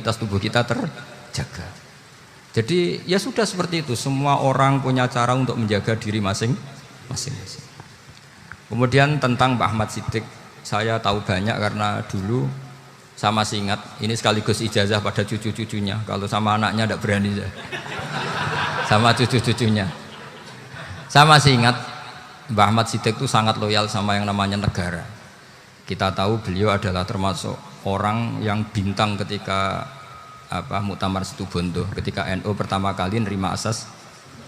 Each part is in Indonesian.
tubuh kita terjaga. Jadi ya sudah seperti itu. Semua orang punya cara untuk menjaga diri masing-masing. Kemudian tentang Mbah Ahmad Siddiq, saya tahu banyak karena dulu saya masih ingat. Ini sekaligus ijazah pada cucu-cucunya. Kalau sama anaknya tidak berani saya. Sama cucu-cucunya. Saya masih ingat Mbah Ahmad Siddiq itu sangat loyal sama yang namanya negara. Kita tahu beliau adalah termasuk orang yang bintang ketika Muktamar Situbondo, ketika NU pertama kali nerima asas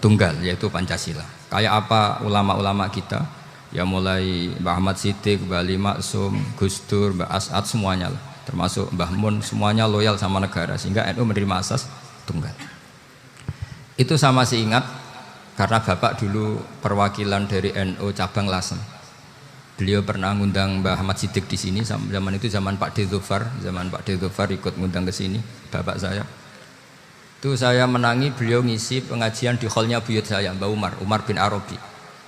tunggal yaitu Pancasila. Kayak apa ulama-ulama kita, ya mulai Mbah Ahmad Siddiq, Mbah Ali Maksum, Gus Dur, Mbah As'ad semuanya lah, termasuk Mbah Mun, semuanya loyal sama negara sehingga NU menerima asas tunggal. Itu saya masih ingat karena Bapak dulu perwakilan dari NU cabang Lasem. Beliau pernah ngundang Mbah Ahmad Siddiq di sini, zaman itu zaman Pak Dzufar ikut ngundang ke sini, bapak saya. Itu saya menangi beliau ngisi pengajian di hallnya buyut saya, Mbah Umar bin Arabi.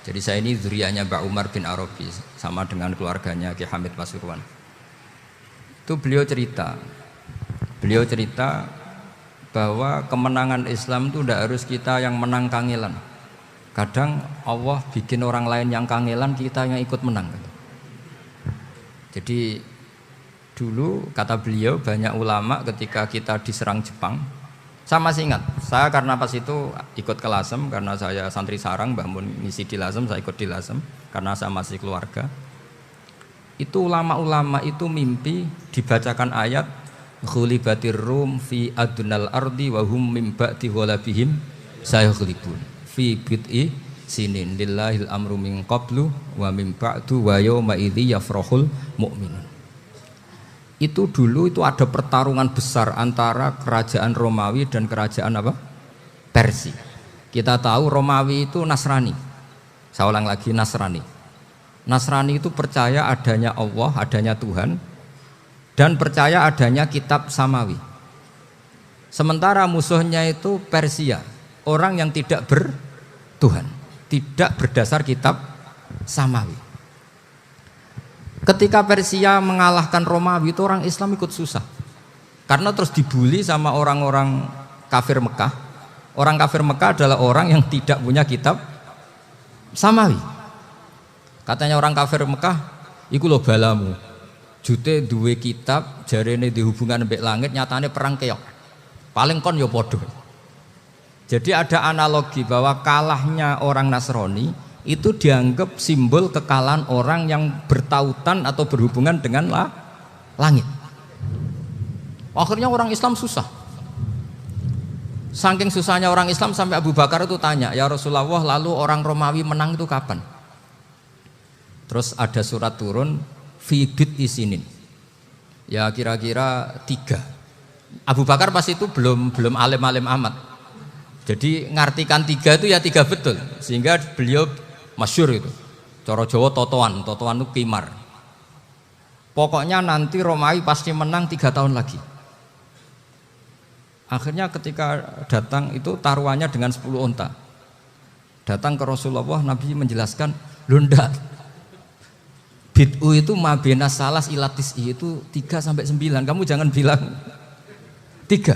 Jadi saya ini zuriyahnya Mbah Umar bin Arabi, sama dengan keluarganya Ki Hamid Pasuruan. Itu beliau cerita bahwa kemenangan Islam itu tidak harus kita yang menang kangelan. Kadang Allah bikin orang lain yang kangelan, kita yang ikut menang. Jadi dulu kata beliau banyak ulama ketika kita diserang Jepang. Saya masih ingat, saya karena pas itu ikut ke Lasem, karena saya santri sarang, Mbah Mun ngisi di Lasem, saya ikut di Lasem karena saya masih keluarga. Itu ulama-ulama itu mimpi dibacakan ayat ghulibatir rum fi adnal ardi wa hum min ba'di ghalabihim sayaghlibun fi bid'i sinin lillahil amru min qablu wa min ba'du wa yawma idzi yafrahul mu'minun. Itu dulu itu ada pertarungan besar antara kerajaan Romawi dan kerajaan Persia. Kita tahu Romawi itu Nasrani. Saya ulang lagi, Nasrani. Nasrani itu percaya adanya Allah, adanya Tuhan, dan percaya adanya kitab samawi. Sementara musuhnya itu Persia, orang yang tidak bertuhan, tidak berdasar kitab samawi. Ketika Persia mengalahkan Romawi itu orang Islam ikut susah, karena terus dibully sama orang-orang kafir Mekah. Orang kafir Mekah adalah orang yang tidak punya kitab samawi. Katanya orang kafir Mekah, iku lho balamu, jute duwe kitab, jarene di hubungan mbek langit, nyatane perang keok. Paling kon ya podo. Jadi ada analogi bahwa kalahnya orang Nasrani itu dianggap simbol kekalahan orang yang bertautan atau berhubungan dengan langit. Akhirnya orang Islam susah. Saking susahnya orang Islam sampai Abu Bakar itu tanya, ya Rasulullah, lalu orang Romawi menang itu kapan? Terus ada surat turun fi bid'i sinin. Ya kira-kira 3. Abu Bakar pas itu belum alim-alim amat. Jadi ngartikan 3 itu ya 3 betul. Sehingga beliau masyhur itu. Cara Jawa totoan itu kimar. Pokoknya nanti Romawi pasti menang 3 tahun lagi. Akhirnya ketika datang itu taruhannya dengan 10 unta. Datang ke Rasulullah, Nabi menjelaskan, "Lho ndak. Bid'u itu mabena salas ilatis itu 3 sampai 9. Kamu jangan bilang 3.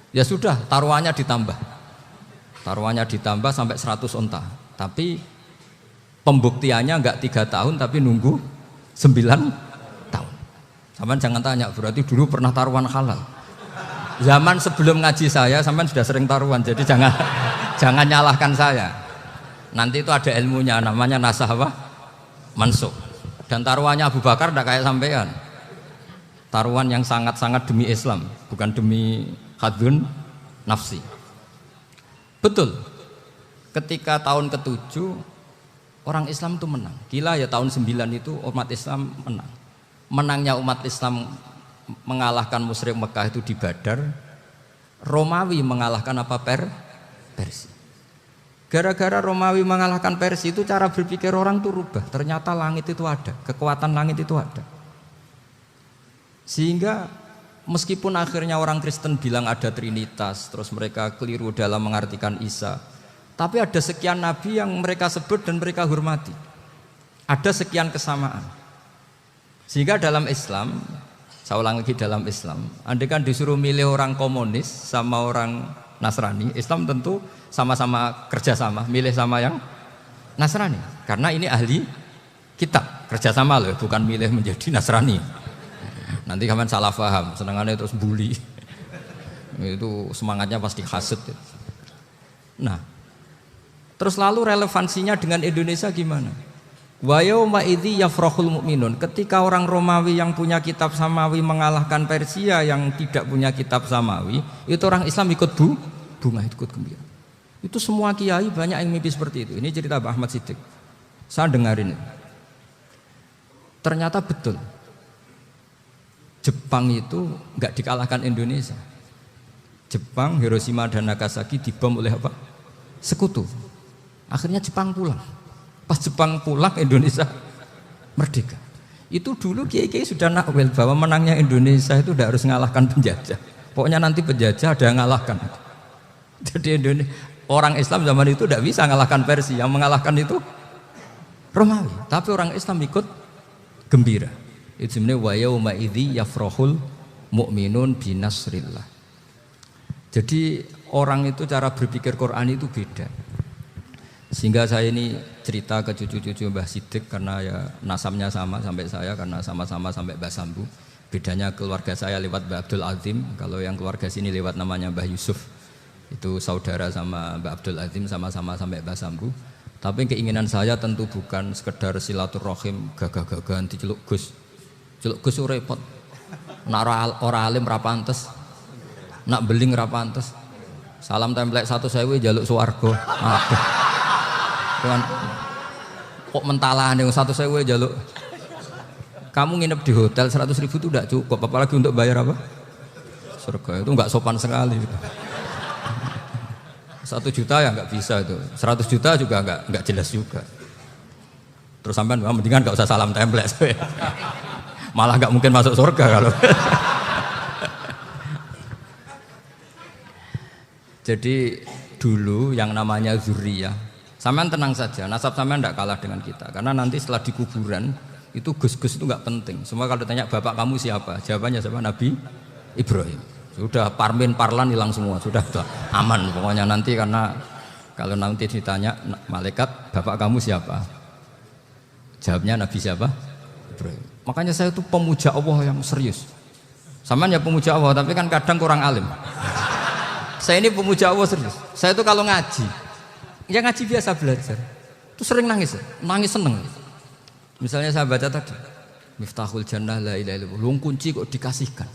Ya sudah, taruhannya ditambah. Taruhannya ditambah sampai 100 unta. Tapi pembuktiannya enggak 3 tahun tapi nunggu 9 tahun. Sampean jangan tanya, berarti dulu pernah taruhan halal. Zaman sebelum ngaji saya sampean sudah sering taruhan. Jadi jangan nyalahkan saya. Nanti itu ada ilmunya namanya nasah mansukh. Dan taruhannya Abu Bakar tidak kayak sampean. Taruhan yang sangat-sangat demi Islam, bukan demi hadun nafsi. Betul. Ketika tahun ke-7 orang Islam itu menang. Gila ya, tahun 9 itu umat Islam menang. Menangnya umat Islam mengalahkan musyrik Mekah itu di Badar. Romawi mengalahkan Persia. Gara-gara Romawi mengalahkan Persia itu cara berpikir orang itu rubah. Ternyata langit itu ada, kekuatan langit itu ada. Sehingga meskipun akhirnya orang Kristen bilang ada Trinitas, terus mereka keliru dalam mengartikan Isa, tapi ada sekian nabi yang mereka sebut dan mereka hormati. Ada sekian kesamaan. Sehingga dalam Islam Saya ulang lagi dalam Islam. Andai kan disuruh milih orang komunis sama orang Nasrani, Islam tentu sama-sama kerjasama, milih sama yang Nasrani. Karena ini ahli kitab, kerjasama loh, bukan milih menjadi Nasrani. Nanti kalian salah paham, senangannya terus bully. Itu semangatnya pasti hasut. Nah, terus lalu relevansinya dengan Indonesia gimana? Wa yauma idzi yafrahul mu'minun. Ketika orang Romawi yang punya kitab samawi mengalahkan Persia yang tidak punya kitab samawi, itu orang Islam ikut bunga, ikut gembira. Itu semua kiai banyak yang mimpi seperti itu. Ini cerita Mbah Ahmad Siddiq. Saya dengarin itu. Ternyata betul. Jepang itu enggak dikalahkan Indonesia. Jepang, Hiroshima dan Nagasaki dibom oleh apa? Sekutu. Akhirnya Jepang pulang. Pas Jepang pulang, Indonesia merdeka. Itu dulu kiai-kiai sudah nakwil bahwa menangnya Indonesia itu tidak harus mengalahkan penjajah. Pokoknya nanti penjajah ada yang mengalahkan. Jadi Indonesia, orang Islam zaman itu tidak bisa mengalahkan Persia. Yang mengalahkan itu Romawi. Tapi orang Islam ikut gembira. Itu sebenarnya wa yauma idzi yafrahul mu'minun binasrillah. Jadi orang itu cara berpikir Quran itu beda. Sehingga saya ini cerita ke cucu-cucu Mbah Siddiq karena ya nasabnya sama sampai saya karena sama-sama sampai Mbah Sambu. Bedanya keluarga saya lewat Mbah Abdul Azim, kalau yang keluarga sini lewat namanya Mbah Yusuf. Itu saudara sama Mbah Abdul Azim sama-sama sampai Mbah Sambu. Tapi keinginan saya tentu bukan sekedar silaturahim gagah-gagahan diceluk Gus. Celuk Gus repot. Nak ora alim ra pantes. Nak beling ra pantes. Salam templek 1.000 jaluk swarga. Aduh. Tuhan, kok mentalane 1.000 jaluk. Kamu nginep di hotel 100.000 itu tidak cukup, apalagi untuk bayar apa? Surga itu enggak sopan sekali. 1 juta ya enggak bisa itu, 100 juta juga enggak jelas juga. Terus sampean mendingan enggak usah salam template. Malah enggak mungkin masuk surga kalau. Jadi dulu yang namanya zuriyah. Sampean tenang saja, nasab sampean tidak kalah dengan kita. Karena nanti setelah di kuburan itu gus-gus itu nggak penting. Semua kalau tanya bapak kamu siapa, jawabannya siapa? Nabi Ibrahim. Sudah parmin parlan hilang semua, sudah aman pokoknya nanti. Karena kalau nanti ditanya malaikat bapak kamu siapa, jawabnya Nabi siapa? Ibrahim. Makanya saya itu pemuja Allah yang serius. Sampean ya pemuja Allah, tapi kan kadang kurang alim. Saya ini pemuja Allah serius. Saya itu kalau ngaji ya ngaji biasa belajar, itu sering nangis seneng. Misalnya saya baca tadi, Miftahul Jannah la ilaha illallah, luang kunci kok dikasihkan.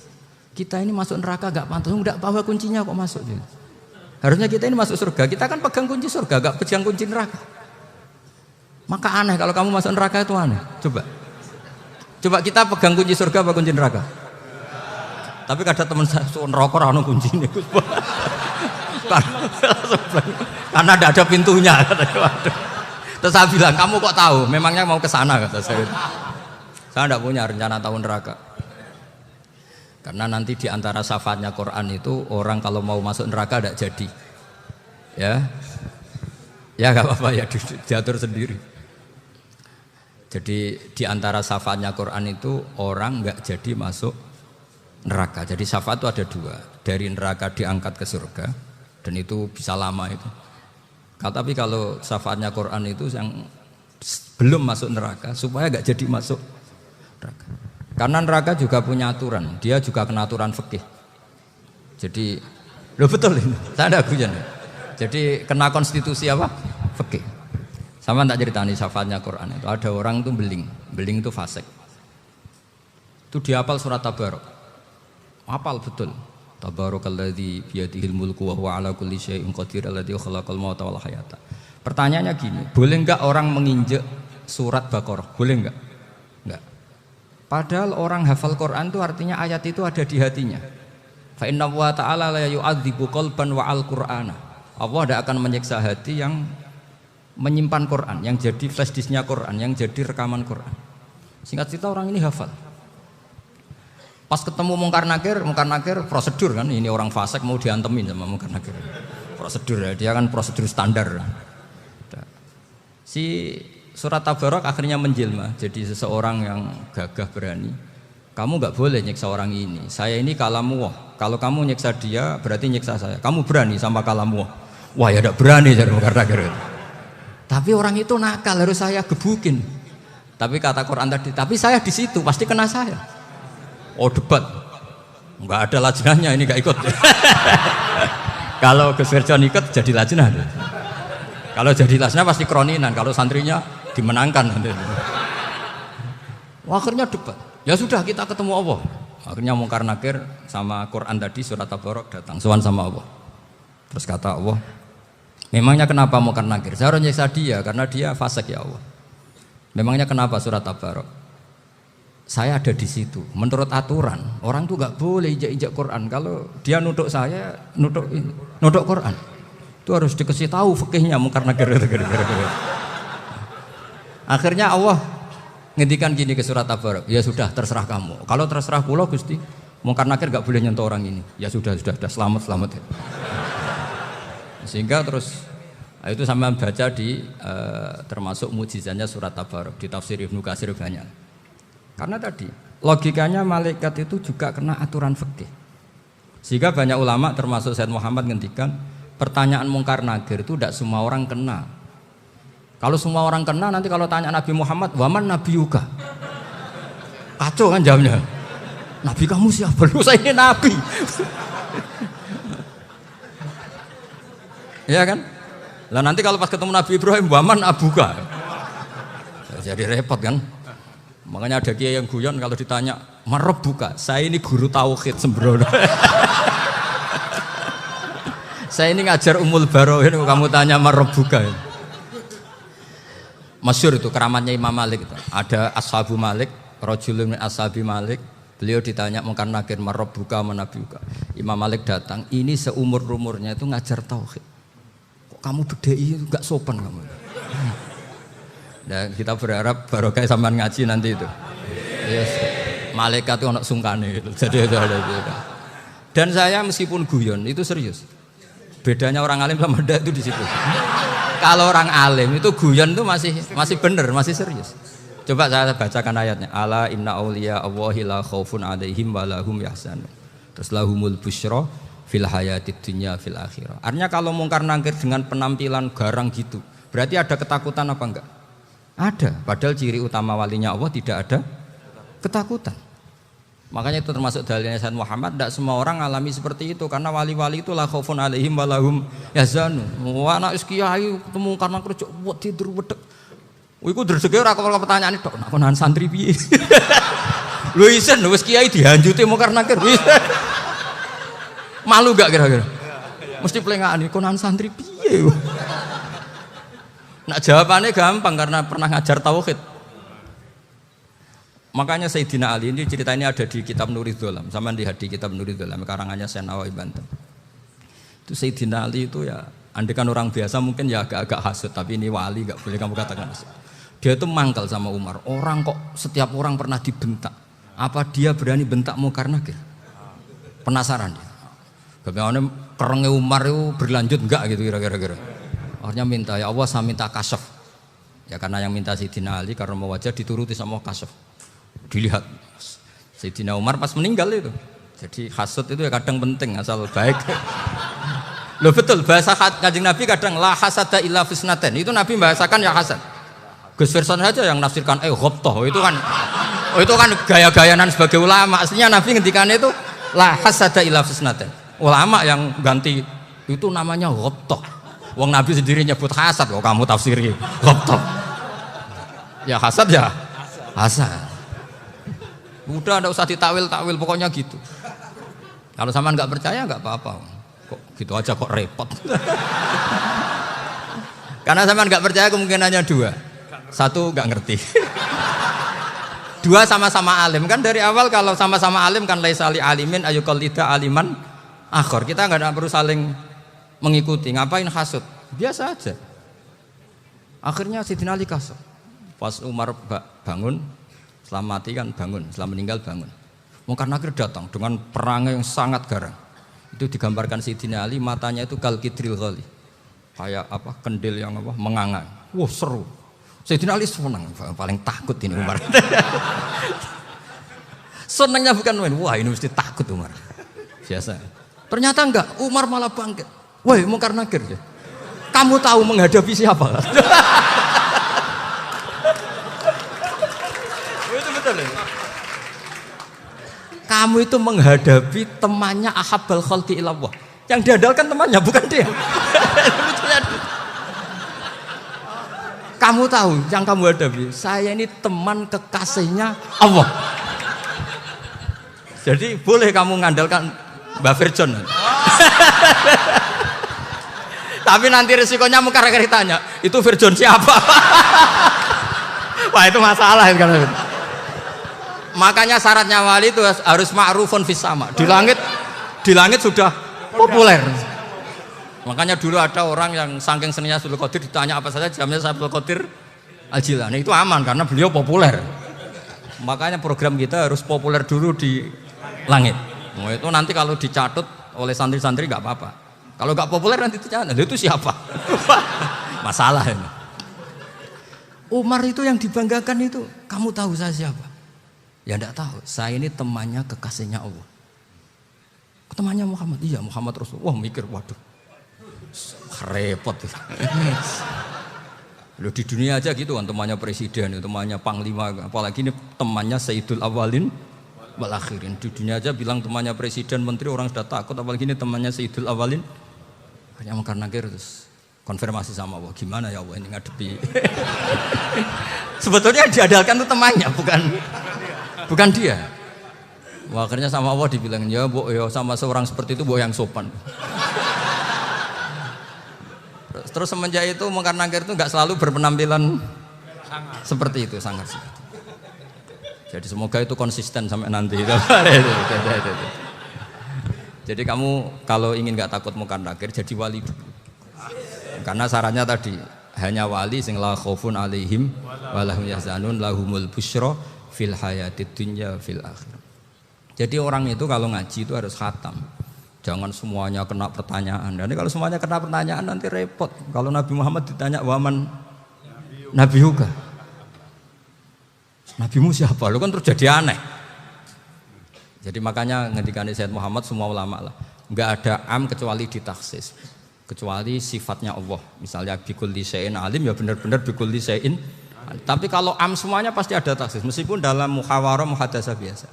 Kita ini masuk neraka gak pantas, enggak bawa kuncinya kok masuk. Harusnya kita ini masuk surga, kita kan pegang kunci surga, gak pegang kunci neraka. Maka aneh kalau kamu masuk neraka itu aneh. Coba kita pegang kunci surga apa kunci neraka? Tapi kadang teman saya suka neraka ora ono kuncine. Karena tidak ada pintunya. Terus saya bilang, kamu kok tahu? Memangnya mau ke sana kata saya. Saya tidak punya rencana tahu neraka. Karena nanti di antara syafaatnya Quran itu orang kalau mau masuk neraka tidak jadi. Ya nggak apa-apa ya diatur sendiri. Jadi di antara syafaatnya Quran itu orang nggak jadi masuk neraka. Jadi syafaat itu ada 2. Dari neraka diangkat ke surga. Dan itu bisa lama itu. Tapi kalau syafaatnya Quran itu yang belum masuk neraka supaya gak jadi masuk neraka. Karena neraka juga punya aturan, dia juga kena aturan fikih. Jadi, loh betul ini, saya ada guyon. Jadi kena konstitusi apa? Fikih. Sama tak ceritani syafaatnya Quran itu ada orang itu beling itu fasik. Itu dihafal surat Tabarok. Hafal betul. Tabarakalladzi biyadihil mulku wa huwa ala kulli syai'in qadir alladzi khalaqal mauta wal hayata. Pertanyaannya gini, boleh enggak orang menginjek surat Baqarah? Boleh enggak? Enggak. Padahal orang hafal Quran itu artinya ayat itu ada di hatinya. Fa inna wa ta'ala la yu'adzibu qalban wa al-Qur'ana. Allah tidak akan menyiksa hati yang menyimpan Quran, yang jadi flash disknya Quran, yang jadi rekaman Quran. Singkat cerita orang ini hafal. Pas ketemu Mungkar Nakir prosedur kan, ini orang fasik mau diantemin sama Mungkar Nakir. Prosedur ya, dia kan prosedur standar. Si surat Tabarok akhirnya menjelma jadi seseorang yang gagah berani. kamu nggak boleh nyiksa orang ini. Saya ini kalamullah. Kalau kamu nyiksa dia berarti nyiksa saya. Kamu berani sama kalamullah? Wah ya tidak berani jadi Munkar Nakir. Tapi orang itu nakal, harus saya gebukin. Tapi kata Quran tadi, tapi saya di situ pasti kena saya. Oh debat, nggak ada lajnahnya ini nggak ikut. Kalau Gus Wirjo ikut jadi lajnah. Kalau jadi lajnah pasti kroninan. Kalau santrinya dimenangkan. Wah, akhirnya debat. Ya sudah kita ketemu Allah. Akhirnya Munkar Nakir sama Quran tadi surat Tabarok datang sowan sama Allah. Terus kata Allah, memangnya kenapa Munkar Nakir? Saya harus nyiksa dia karena dia fasik ya Allah. Memangnya kenapa surat Tabarok? Saya ada di situ. Menurut aturan orang tuh nggak boleh injak-injak Quran. Kalau dia nutuk saya, nutuk Quran. Itu harus dikasih tahu fikihnya Munkar Nakir. Akhirnya Allah ngendikan gini ke surat Tabarok, ya sudah terserah kamu. Kalau terserah kula Gusti, Munkar Nakir nggak boleh nyentuh orang ini. Ya sudah selamat. Sehingga terus itu sama baca di termasuk mujizatnya surat Tabarok di tafsir Ibnu Katsir banyak. Karena tadi logikanya malaikat itu juga kena aturan fikih. Sehingga banyak ulama termasuk Said Muhammad ngendikan pertanyaan Munkar Nakir itu tidak semua orang kena. Kalau semua orang kena nanti kalau tanya Nabi Muhammad, waman nabiyuka? Kacau kan jawabnya. Nabi kamu siapa? Lu saya ini nabi. Ya kan? Lah nanti kalau pas ketemu Nabi Ibrahim, waman abuka? Jadi repot kan? Makanya ada kiai yang guyon kalau ditanya, "Marabbuka?" Saya ini guru tauhid sembrono. Saya ini ngajar Ummul Barohin, kamu tanya Marabbuka. Masyhur itu keramatnya Imam Malik itu. Ada Ashabu Malik, rajulun min ashabi Malik. Beliau ditanya Munkar Nakir, "Marabbuka manabiuka?" Imam Malik datang, ini seumur-umurnya itu ngajar tauhid. Kok kamu bedai itu enggak sopan kamu. Dan kita berharap barokah sampean ngaji nanti itu. Yes. Malaikat itu anak sungkane itu. Jadi itu ada itu. Dan saya meskipun guyon itu serius. Bedanya orang alim sama ndak itu di situ. Kalau orang alim itu guyon itu masih benar, masih serius. Coba saya bacakan ayatnya. Ala inna auliya Allahi la khaufun alaihim wa lahum yahzanun. Terus lahumul busyra fil hayatid dunya fil akhirah. Artinya kalau Munkar Nakir dengan penampilan garang gitu, berarti ada ketakutan apa enggak? Ada. Padahal ciri utama walinya Allah tidak ada ketakutan. Makanya itu termasuk dalilnya Sayyid Muhammad, tidak semua orang alami seperti itu karena wali-wali itu la khaufun alaihim wa lahum yahzanun. Wah anak kiai ketemu karena kerja buat tidur wedek. Iku dreseke ora kok pertanyaan tok, nak konan santri piye? Lho isen wis kiai dihanjuti Munkar Nakir. Malu gak kira-kira? Mesti plengakane konan santri piye? Nak jawabannya gampang karena pernah ngajar tauhid. Makanya Sayyidina Ali ini cerita ini ada di kitab Nurul Dholam, sama di kitab Nurul Dholam karangannya Syekh Nawawi Banten. Itu Sayyidina Ali itu ya, andekan orang biasa mungkin ya agak-agak hasut, tapi ini wali nggak boleh kamu katakan hasut. Dia itu mangkal sama Umar. Orang kok setiap orang pernah dibentak. Apa dia berani bentak Munkar Nakir? Penasaran dia. Bagaimana kerengnya Umar itu berlanjut enggak gitu kira-kira. Akhirnya minta, ya Allah saya minta kasyaf. Ya karena yang minta Sayyidina Ali karena mau wajah dituruti sama kasyaf. Dilihat Sayyidina Umar pas meninggal itu. Jadi hasud itu ya kadang penting asal baik. Loh betul bahasa Kanjeng Nabi kadang la hasada illa fisnaten. Itu Nabi bahasakan ya hasad. Gus Wirson saja yang nafsirkan ghabthah. Itu kan gaya-gayanan sebagai ulama. Aslinya Nabi ngendikan itu la hasada illa fisnaten. Ulama yang ganti itu namanya ghabthah. Wong Nabi sendiri nyebut hasad kok kamu tafsiri ghabthah. Ya hasad ya hasad. Udah enggak usah ditakwil-takwil pokoknya gitu. Kalau sampean enggak percaya enggak apa-apa. Kok gitu aja kok repot. Karena sampean enggak percaya kemungkinannya dua. Satu enggak ngerti. Dua sama-sama alim. Kan dari awal kalau sama-sama alim kan laisa li alimin ayuqallida aliman akhor. Kita enggak perlu saling mengikuti. Ngapain hasud? Biasa aja. Akhirnya Sayyidina Ali kasar. Pas Umar bangun, setelah mati kan bangun, setelah meninggal bangun. Munkar Nakir datang dengan perangai yang sangat garang. Itu digambarkan Sayyidina Ali, matanya itu kal kidril ghali. Kayak apa? Kendil yang apa? Mengangan. Wah, seru. Sayyidina Ali senang, paling takut ini Umar. Senangnya bukan main. Wah ini mesti takut Umar. Biasa. Ternyata enggak. Umar malah bangkit. Woi Mungkar Nakir. Kamu tahu menghadapi siapa? Itu betul ya? Kamu itu menghadapi temannya ahabbal khalqi ilallah. Yang diandalkan temannya bukan dia. Kamu tahu yang kamu hadapi, saya ini teman kekasihnya Allah. Jadi boleh kamu mengandalkan Mbak Virjon. Tapi nanti resikonya Mungkar Nakir tanya, itu Virjon siapa? Wah itu masalah kan. Makanya syaratnya wali itu harus ma'rufun fis sama. Di langit sudah populer. Makanya dulu ada orang yang saking seninya Abdul Qadir ditanya apa saja jamnya Abdul Qadir Al-Jilani itu aman karena beliau populer. Makanya program kita harus populer dulu di langit. Nah, itu nanti kalau dicatut oleh santri-santri nggak apa-apa. Kalau nggak populer nanti itu siapa? Masalah ini. Umar itu yang dibanggakan itu, kamu tahu saya siapa? Ya enggak tahu. Saya ini temannya kekasihnya Allah. Temannya Muhammad. Iya Muhammad Rasul. Wah mikir waduh. Repot. Loh di dunia aja gitu kan temannya presiden, temannya panglima, apalagi ini temannya Sayyidul Awalin wal Akhirin. Di dunia aja bilang temannya presiden, menteri orang sudah takut, apalagi ini temannya Sayyidul Awalin. Hanya Mungkar Nakir terus konfirmasi sama Allah, gimana ya Allah ini ngadepi. Sebetulnya diandalkan itu temannya, bukan dia. Wah, akhirnya sama Allah dibilang ya, Bu, ya sama seorang seperti itu Bu yang sopan. Terus semenjak itu Mungkar Nakir itu nggak selalu berpenampilan seperti itu, sangat sih. Jadi semoga itu konsisten sampai nanti. Jadi kamu kalau ingin nggak takut Mungkar Nakir jadi wali dulu. Karena syaratnya tadi hanya wali sing la khaufun alaihim walahum yahzanun lahumul busyra fil hayatid dunya fil akhirah. Jadi orang itu kalau ngaji itu harus khatam. Jangan semuanya kena pertanyaan. Dan kalau semuanya kena pertanyaan nanti repot. Kalau Nabi Muhammad ditanya waman Nabi Yuga. Nabimu siapa? Lu kan terus jadi aneh. Jadi makanya ngendikane Sayyid Muhammad semua ulama lah. Enggak ada am kecuali ditaksis. Kecuali sifatnya Allah. Misalnya bikulli syai'in alim ya benar-benar bikulli syai'in. Tapi kalau am semuanya pasti ada taksis. Meskipun dalam muhawarah muhadasah biasa.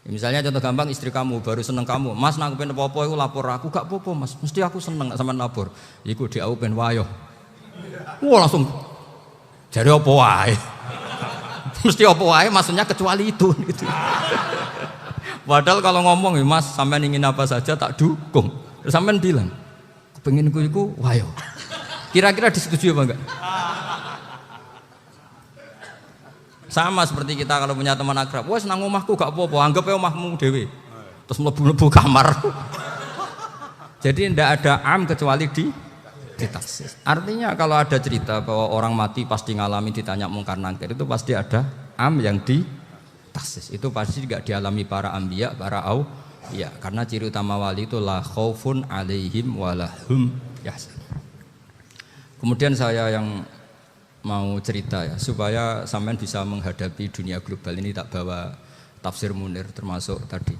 Misalnya contoh gampang istri kamu baru seneng kamu, Mas nak pengen apa-apa aku lapor aku gak apa-apa Mas, mesti aku seneng sama lapor. Iku di aku pengen wayo. Wah langsung jadi apa wae. Mesti apa wae maksudnya kecuali itu gitu. Padahal kalau ngomong Mas sampean ingin apa saja tak dukung. Terus sampean bilang, kepengin iku wayo. Kira-kira disetujui apa enggak? Sama seperti kita kalau punya teman akrab, wes nang omahku gak apa-apa, anggap aja omahmu dhewe. Terus mlebu-mlebu kamar. Jadi tidak ada am kecuali ditaksis. Artinya kalau ada cerita bahwa orang mati pasti ngalami ditanya Mungkar Nakir itu pasti ada am yang ditaksis. Itu pasti juga dialami para anbiya, para auliya. Karena ciri utama wali itu la khaufun alaihim walahum yahzanun. Kemudian saya yang mau cerita ya supaya sampean bisa menghadapi dunia global ini tak bawa tafsir Munir termasuk tadi.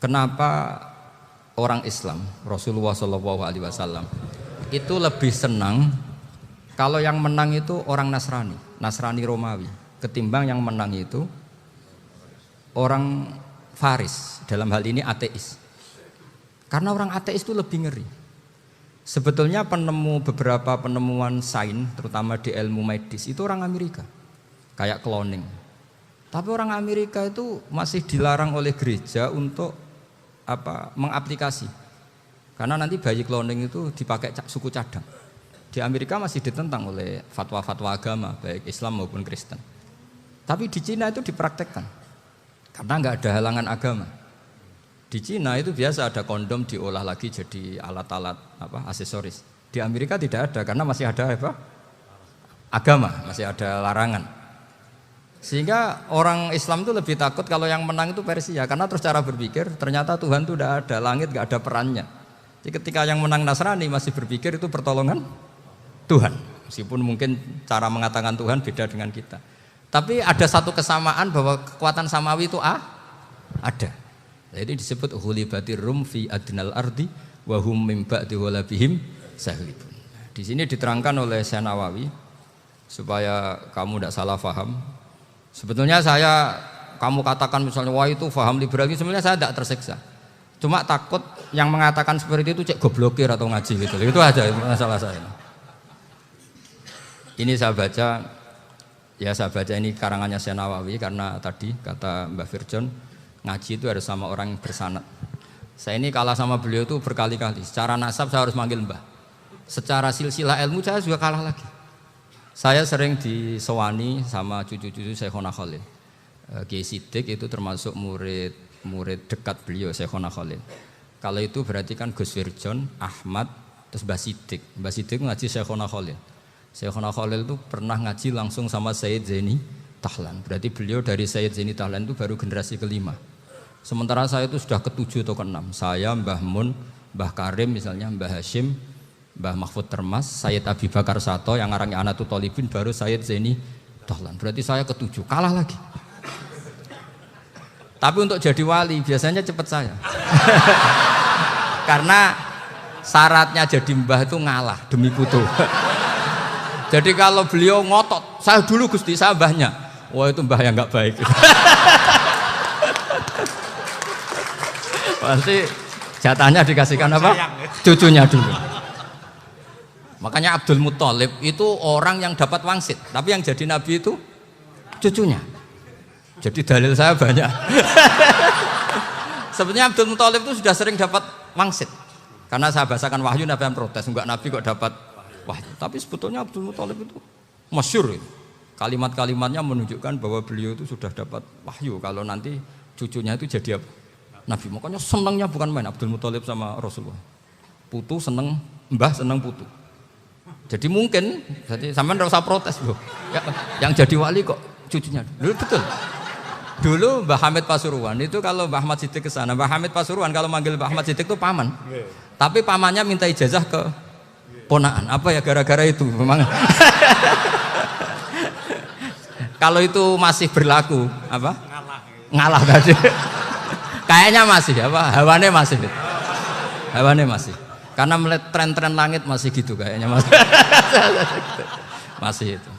Kenapa orang Islam Rasulullah SAW itu lebih senang kalau yang menang itu orang Nasrani Romawi ketimbang yang menang itu orang Faris, dalam hal ini ateis. Karena orang ateis itu lebih ngeri. Sebetulnya beberapa penemuan sains, terutama di ilmu medis, itu orang Amerika. Kayak cloning. Tapi orang Amerika itu masih dilarang oleh gereja untuk mengaplikasi. Karena nanti bayi cloning itu dipakai suku cadang. Di Amerika masih ditentang oleh fatwa-fatwa agama, baik Islam maupun Kristen. Tapi di Cina itu dipraktekkan. Karena nggak ada halangan agama. Di Cina itu biasa ada kondom diolah lagi jadi alat-alat aksesoris. Di Amerika tidak ada karena masih ada agama, masih ada larangan. Sehingga orang Islam itu lebih takut kalau yang menang itu Persia karena terus cara berpikir ternyata Tuhan itu tidak ada, langit nggak ada perannya. Jadi ketika yang menang Nasrani masih berpikir itu pertolongan Tuhan. Meskipun mungkin cara mengatakan Tuhan beda dengan kita. Tapi ada satu kesamaan bahwa kekuatan samawi itu ada. Jadi disebut hulibatir rum fi adnal ardi wa hum min ba'di ghalabihim sahlibun. Di sini diterangkan oleh Syekh Nawawi supaya kamu tidak salah paham. Sebetulnya kamu katakan misalnya wah itu paham liberal, sebenarnya saya tidak tersiksa. Cuma takut yang mengatakan seperti itu cek goblokir atau ngaji gitu. Itu aja masalah saya. Ini saya baca ini karangannya Syekh Nawawi karena tadi kata Mbak Firjon ngaji itu harus sama orang yang bersanad. Saya ini kalah sama beliau itu berkali-kali. Secara nasab saya harus manggil Mbah. Secara silsilah ilmu saya juga kalah lagi. Saya sering disewani sama cucu-cucu Syekhona Khalil. Kiai Sidik itu termasuk murid dekat beliau Syekhona Khalil. Kalau itu berarti kan Gus Firjon, Ahmad, terus Mbah Sidik. Mbah Sidik ngaji Syekhona Khalil. Syekhona Khalil itu pernah ngaji langsung sama Sayyid Zaini Tahlan. Berarti beliau dari Sayyid Zaini Tahlan itu baru generasi kelima. Sementara saya itu sudah ke-7 atau ke-6. Saya, Mbah Mun, Mbah Karim misalnya, Mbah Hashim, Mbah Mahfud Termas, Sayyid Abi Bakar Sato yang ngarangnya Anatul Thalibin, baru Sayyid Zaini Tahlan. Berarti saya ke-7, kalah lagi. Tapi untuk jadi wali biasanya cepat saya. Karena syaratnya jadi mbah itu ngalah demi putu. Jadi kalau beliau ngotot, saya dulu Gusti, saya mbahnya. Wah itu mbah yang enggak baik. Pasti jatahnya dikasihkan apa? Cucunya dulu. Makanya Abdul Muthalib itu orang yang dapat wangsit, tapi yang jadi nabi itu cucunya. Jadi dalil saya banyak. Sebenarnya Abdul Muthalib itu sudah sering dapat wangsit. Karena saya bahasakan wahyu, Nabi yang protes, enggak nabi kok dapat wahyu. Tapi sebetulnya Abdul Muthalib itu masyhur. Kalimat-kalimatnya menunjukkan bahwa beliau itu sudah dapat wahyu kalau nanti cucunya itu jadi apa? Nabi. Makanya senangnya bukan main Abdul Muthalib sama Rasulullah. Putu seneng, mbah seneng putu. Jadi mungkin, jadi sampean enggak usah protes loh. Yang jadi wali kok cucunya. Dulu betul. Dulu Mbah Hamid Pasuruan itu kalau Mbah Ahmad Siddiq ke sana, Mbah Hamid Pasuruan kalau manggil Mbah Ahmad Siddiq itu paman. Tapi pamannya minta ijazah ke ponaan. Apa ya gara-gara itu memang. Kalau itu masih berlaku apa? Ngalah tadi. Kayaknya masih apa? Hawane masih. Hawane masih. Karena melihat tren-tren langit masih gitu kayaknya masih. Masih itu.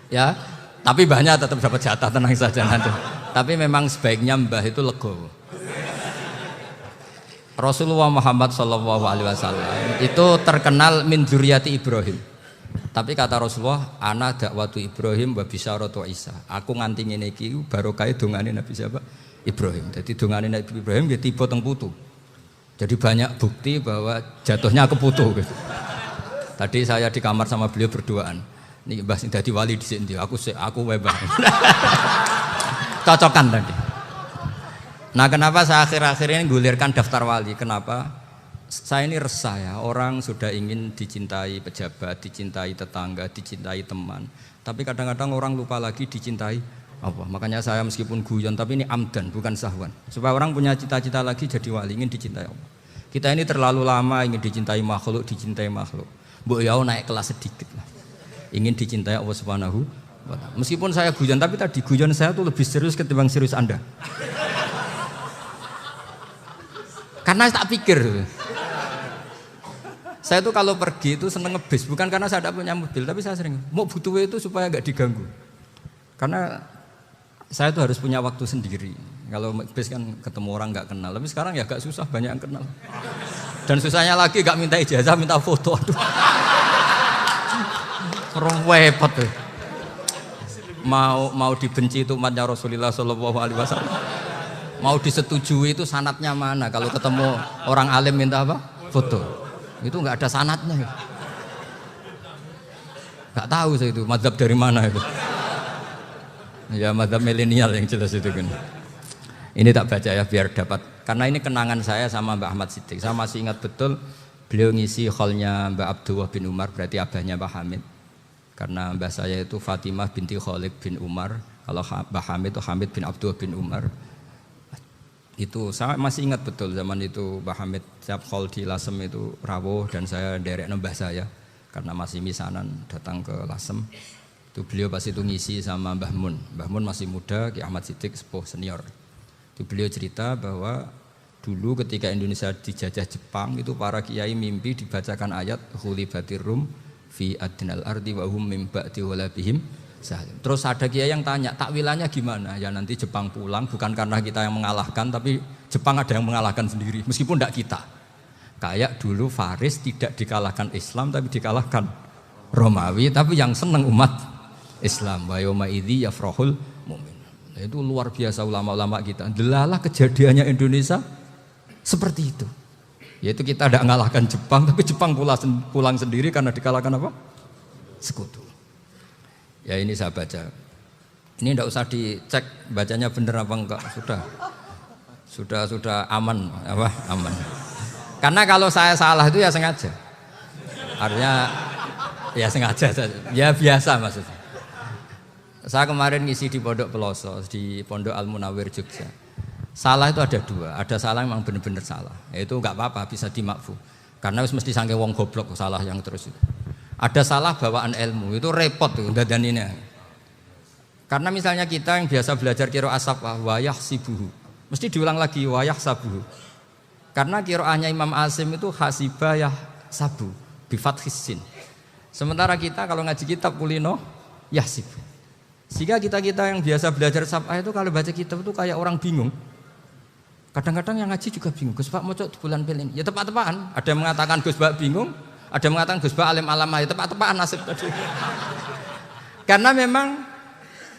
Ya, tapi banyak tetap dapat jatah, tenang saja nanti. Tapi memang sebaiknya mbah itu legowo. Rasulullah Muhammad SAW itu terkenal min dzurriyyati Ibrahim. Tapi kata Rasulullah, ana dakwatu Ibrahim wa bisyaratu Isa. Aku nganti ngene iki barokah dongane Nabi siapa? Ibrahim. Jadi dongane Nabi Ibrahim ya tiba teng putu. Jadi banyak bukti bahwa jatuhnya ke putu gitu. Tadi saya di kamar sama beliau berduaan. Nih Mbah sing dadi wali dhisik ndi? Aku wae Mbah. Cocokan tadi. Nah, kenapa saya akhir-akhir ini gulirkan daftar wali? Kenapa? Saya ini resah ya, orang sudah ingin dicintai pejabat, dicintai tetangga, dicintai teman. Tapi kadang-kadang orang lupa lagi dicintai apa? Makanya saya meskipun guyon, tapi ini amdan, bukan sahwan. Supaya orang punya cita-cita lagi jadi wali, ingin dicintai Allah. Kita ini terlalu lama ingin dicintai makhluk. Mbok ya naik kelas sedikit lah. Ingin dicintai Allah Subhanahu wa Ta'ala. Meskipun saya guyon, tapi tadi guyon saya tuh lebih serius ketimbang serius Anda. Karena tak pikir. Saya tuh kalau pergi itu seneng ngebis, bukan karena saya tidak punya mobil, tapi saya sering mau butuh itu supaya nggak diganggu. Karena saya tuh harus punya waktu sendiri. Kalau ngebis kan ketemu orang nggak kenal, tapi sekarang ya agak susah, banyak yang kenal. Dan susahnya lagi nggak minta ijazah, minta foto. Aduh. Repot tuh. Mau dibenci itu umatnya Rasulullah SAW. Mau disetujui itu sanatnya mana? Kalau ketemu orang alim minta apa? Foto. Itu nggak ada sanatnya. Nggak tahu saya itu mazhab dari mana itu. Ya mazhab milenial yang jelas itu kan. Ini tak baca ya biar dapat. Karena ini kenangan saya sama Mbak Ahmad Siddiq. Saya masih ingat betul beliau ngisi hallnya Mbak Abdullah bin Umar, berarti abahnya Mbak Hamid. Karena mbah saya itu Fatimah binti Khalid bin Umar. Kalau Mbah Hamid itu Hamid bin Abdullah bin Umar. Itu saya masih ingat betul zaman itu Mbah Hamid siap hall di Lasem itu rawuh dan saya derek mbah saya karena masih misanan datang ke Lasem. Itu beliau pas itu ngisi sama Mbah Mun. Mbah Mun masih muda, Ki Ahmad Siddiq sepuh senior. Itu beliau cerita bahwa dulu ketika Indonesia dijajah Jepang itu para kiai mimpi dibacakan ayat Khulibatir Rum fi adnal ardi wa hum mim ba'di walabihim salim. Terus ada kiai yang tanya, takwilannya gimana? Ya nanti Jepang pulang bukan karena kita yang mengalahkan, tapi Jepang ada yang mengalahkan sendiri meskipun tidak kita. Kayak dulu Faris tidak dikalahkan Islam tapi dikalahkan Romawi, tapi yang senang umat Islam. Wa yauma idzi yafrahul mu'min. Itu luar biasa ulama-ulama kita. Delalah kejadiannya Indonesia seperti itu. Yaitu kita tidak mengalahkan Jepang, tapi Jepang pulang sendiri karena dikalahkan apa? Sekutu. Ya ini saya baca. Ini tidak usah dicek bacanya benar apa enggak. Sudah aman apa? Aman. Karena kalau saya salah itu ya sengaja. Artinya ya sengaja saja. Ya biasa maksudnya. Saya kemarin ngisi di Pondok Peloso, di Pondok Al Munawir Jogja. Salah itu ada dua, ada salah yang memang benar-benar salah. Itu enggak apa-apa, bisa dimakfu. Karena mesti sangke wong goblok salah yang terus itu. Ada salah bawaan ilmu, itu repot tuh dadaninnya. Karena misalnya kita yang biasa belajar qiraah sabah wayah sibuhu, mesti diulang lagi wayah sabuhu. Karena qiraahnya Imam Asim itu hasibah yah sabu bi fathis sin. Sementara kita kalau ngaji kitab kulino yahsibu. Sehingga kita yang biasa belajar sabah itu kalau baca kitab itu kayak orang bingung. Kadang-kadang yang ngaji juga bingung. Gus Pak mocok di bulan pelin. Ya tepat-tepatan. Ada yang mengatakan Gus Pak bingung, ada yang mengatakan Gus Pak alim alamah. Ya tepat-tepatan nasib tadi. Karena memang